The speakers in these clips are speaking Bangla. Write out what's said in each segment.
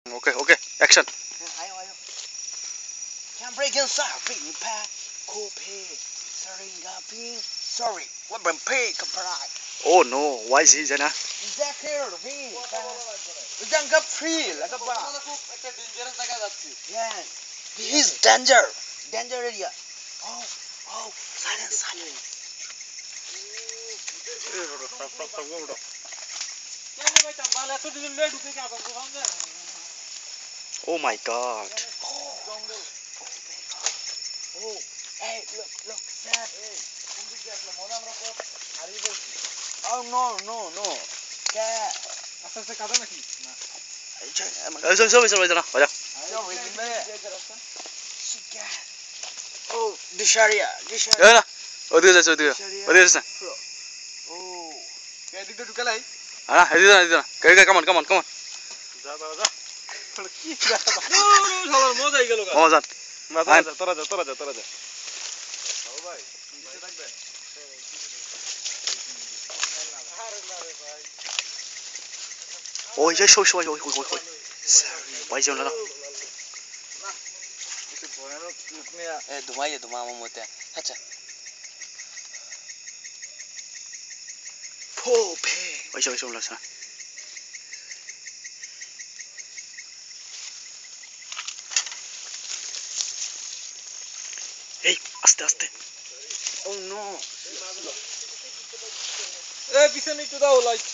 Okay, okay, action. Ayo, ayo. Can't break inside, big pack, cool sorry, sorry, what been pay, comply. Oh no, why is he Jana? Is that here, me? Is that got free, like a bar? Yeah, he's danger area. Oh, silence. Oh my god. Oh, hey, look, that. Oh no. Cat. Sorry, Jana. Baja. Oh, this area. Jana. Odige যাচ্ছে ওদিকে যাচ্ছে Oh. এদিকে ঢুকালাই হ্যাঁ এদিকে না কাম অন যা কি শালার মজাই গেল গা মজান মাথা তোরা যা ও ভাই নিচে থাকবে আরে না রে ভাই ওই সবাই ওই ভাই যাও না এসে ভয়ানক মিয়া ধুমাইয়ে আমার মতে আচ্ছা ফোপে ওই লাগছে না এই আস্তে Oh no. Eh, পিছনে একটু দাও লাইট।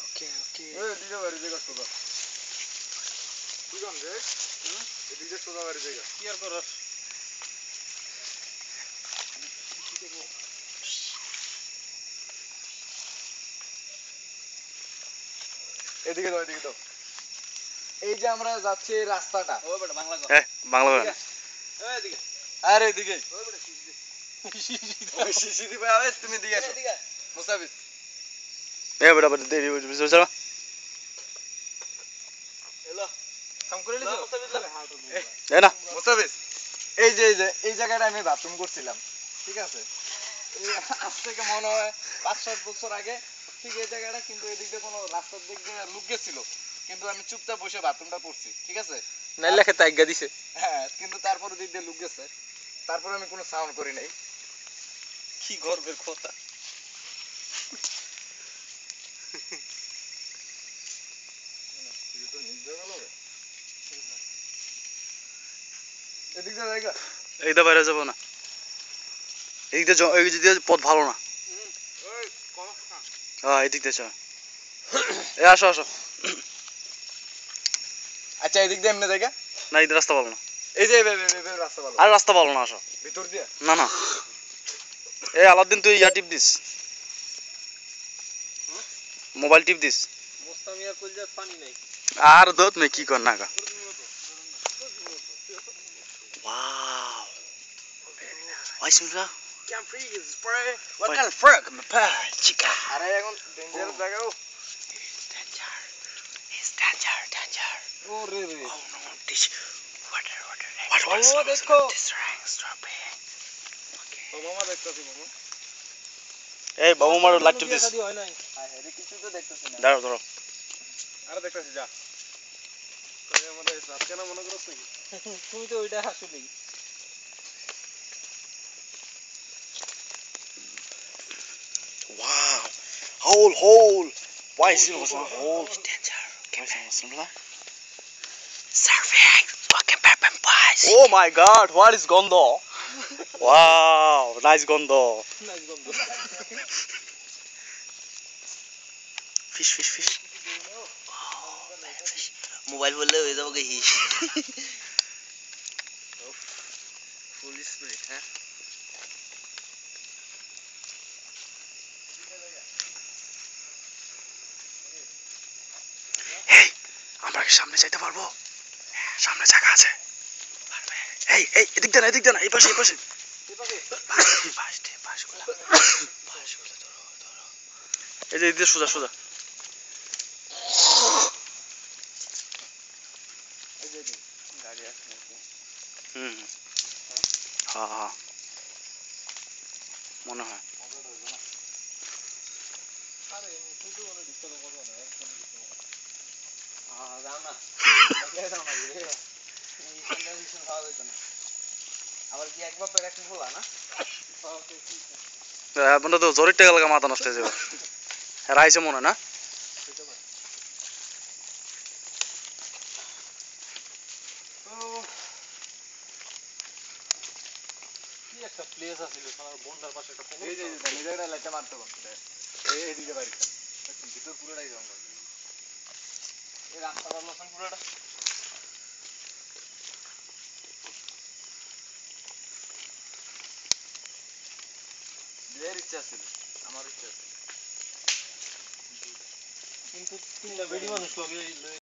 Okay. Eh, দিকে বাড়ি জায়গা সোজা। তুই গান রে? এদিকে সোজা বাড়ি জায়গা। কি আর করছ? এদিকে দাও। এই যে আমরা যাচ্ছি এই রাস্তাটা। ও বেটা বাংলা কর। বাংলা বলেন এদিকে। আরে এদিকে। ওই বেটা শিশি দিবে আবে তুমি দিকে আসো। মুস্তাফিজ। বেটা দেরি চলো এলো কাম করে লিছো না মুস্তাফিজ এই জায়গাটা আমি বাথরুম করছিলাম ঠিক আছে আজ থেকে মনে হয় 5-7 বছর আগে ঠিক এই জায়গাটা কিন্তু এদিকে কোনো রাস্তার দিক দিয়ে লুক গেছিল কিন্তু আমি চুপচাপ বসে বাথরুমটা করছি ঠিক আছে নাইলে খেতে আজ্ঞা দিছে হ্যাঁ কিন্তু তারপরে দিক দিয়ে লুক গেছে তারপরে আমি কোনো সাউন্ড করি নাই কি গর্বের কথা এদিকে জায়গা এইটা বাইরে যাব না এই দিকে পথ ভালো না হ্যাঁ এদিক দিয়ে চল আসো আচ্ছা এদিক দিয়ে এমনি জায়গা না এই রাস্তা ভালো না এই যে রাস্তা ভালো আর রাস্তা ভালো না আসো ভিতর দিয়ে না এই আলাদিন তুই টিপ দিস মোবাইল টিপ দিস মোস্তামিয়ার কলজার পানি নাই আর দত মে কি কর না গা wow Bismillah. Can't freeze, spray. What kind of frog? My pie. Chica. Are এখন ডেঞ্জারাস জায়গা ও It's danger. ও রে Oh no, this water. ও দেখো This rain, strawberry. ও মামা দেখতাছি মামা এই বাবু মার লাইট টিপ দিস হয় নাই আরে কিছু তো দেখতাছি না ধরো আরে দেখতাছি যা তুই আমাদের রাত কেন মনে করছ নাকি তুমি তো ওইটা আসলেই Wow. Hole. Why is it was a hole? Danger. Can we say something like surveying. Fucking pepper pies. Oh my god, what is gondo? Wow, nice gondo. Fish. Oh, baby fish. Mobile বললে হয়ে যাবো কি হিস ফুল স্প্রে হ্যাঁ এই আমরা কি সামনে যাইতে পারবো সামনে জায়গা আছে পারবে এই এদিক দেন এই পাশে পাশগুলো ধরো এই যে এদিকে সোজা গাড়ি আছে নাকি হ্যাঁ মনে হয় আবার কি এক বাপের এক ভোলা না বন্ধু তো জরির টাকা লাগা মাথা নষ্ট হয়ে যাবে রাইছে মনে হয় না কি একটা প্লেস আছিল বন্ডার পাশে একটা এই যে নিজেরা লাইটে মারতে পারছে এই দিকে বাড়ি ভিতর পুরোটাই জঙ্গল এই রাস্তা বাড়লো পুরোটা ইচ্ছা ছিল আমার ইচ্ছা আছে কিন্তু তিনটা বেডি মানুষ লগে